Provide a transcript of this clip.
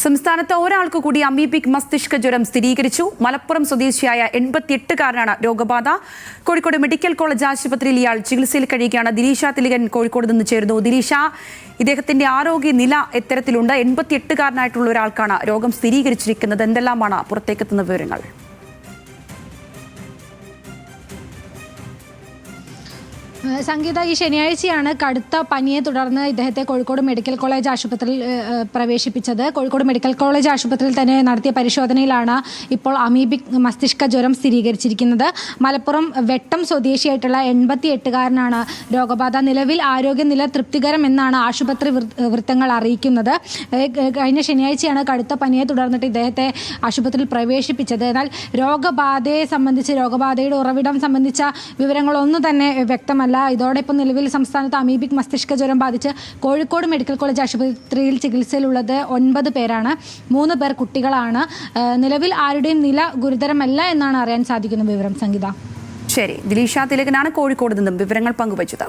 സംസ്ഥാനത്ത് ഒരാൾക്ക് കൂടി അമീബിക് മസ്തിഷ്ക ജ്വരം സ്ഥിരീകരിച്ചു. മലപ്പുറം സ്വദേശിയായ 88-കാരനാണ് രോഗബാധ. കോഴിക്കോട് മെഡിക്കൽ കോളേജ് ആശുപത്രിയിൽ ഇയാൾ ചികിത്സയിൽ കഴിയുകയാണ്. ദിലീഷ തിലകൻ കോഴിക്കോട് നിന്ന് ചേരുന്നു. ദിലീഷ, ഇദ്ദേഹത്തിന്റെ ആരോഗ്യനില എത്തരത്തിലുണ്ട്? 88-കാരനായിട്ടുള്ള ഒരാൾക്കാണ് രോഗം സ്ഥിരീകരിച്ചിരിക്കുന്നത്. എന്തെല്ലാമാണ് പുറത്തേക്കെത്തുന്ന വിവരങ്ങൾ? സംഗീത, ഈ ശനിയാഴ്ചയാണ് കടുത്ത പനിയെ തുടർന്ന് ഇദ്ദേഹത്തെ കോഴിക്കോട് മെഡിക്കൽ കോളേജ് ആശുപത്രിയിൽ പ്രവേശിപ്പിച്ചത്. കോഴിക്കോട് മെഡിക്കൽ കോളേജ് ആശുപത്രിയിൽ തന്നെ നടത്തിയ പരിശോധനയിലാണ് ഇപ്പോൾ അമീബിക് മസ്തിഷ്ക ജ്വരം സ്ഥിരീകരിച്ചിരിക്കുന്നത്. മലപ്പുറം വെട്ടം സ്വദേശിയായിട്ടുള്ള 88-കാരനാണ് രോഗബാധ. നിലവിൽ ആരോഗ്യനില തൃപ്തികരം എന്നാണ് ആശുപത്രി വൃത്തങ്ങൾ അറിയിക്കുന്നത്. കഴിഞ്ഞ ശനിയാഴ്ചയാണ് കടുത്ത പനിയെ തുടർന്നിട്ട് ഇദ്ദേഹത്തെ ആശുപത്രിയിൽ പ്രവേശിപ്പിച്ചത്. എന്നാൽ രോഗബാധയെ സംബന്ധിച്ച്, രോഗബാധയുടെ ഉറവിടം സംബന്ധിച്ച വിവരങ്ങളൊന്നും തന്നെ വ്യക്തമല്ല. ഇതോടെ ഇപ്പോൾ നിലവിൽ സംസ്ഥാനത്ത് അമീബിക് മസ്തിഷ്ക ജ്വരം ബാധിച്ച് കോഴിക്കോട് മെഡിക്കൽ കോളേജ് ആശുപത്രിയിൽ ചികിത്സയിലുള്ളത് 9 പേരാണ്. 3 പേർ കുട്ടികളാണ്. നിലവിൽ ആരുടെയും നില ഗുരുതരമല്ല എന്നാണ് അറിയാൻ സാധിക്കുന്ന വിവരം. സംഗീത. ശരി, ദിലീഷ തിലകനാണ് കോഴിക്കോട് നിന്നും വിവരങ്ങൾ പങ്കുവച്ചത്.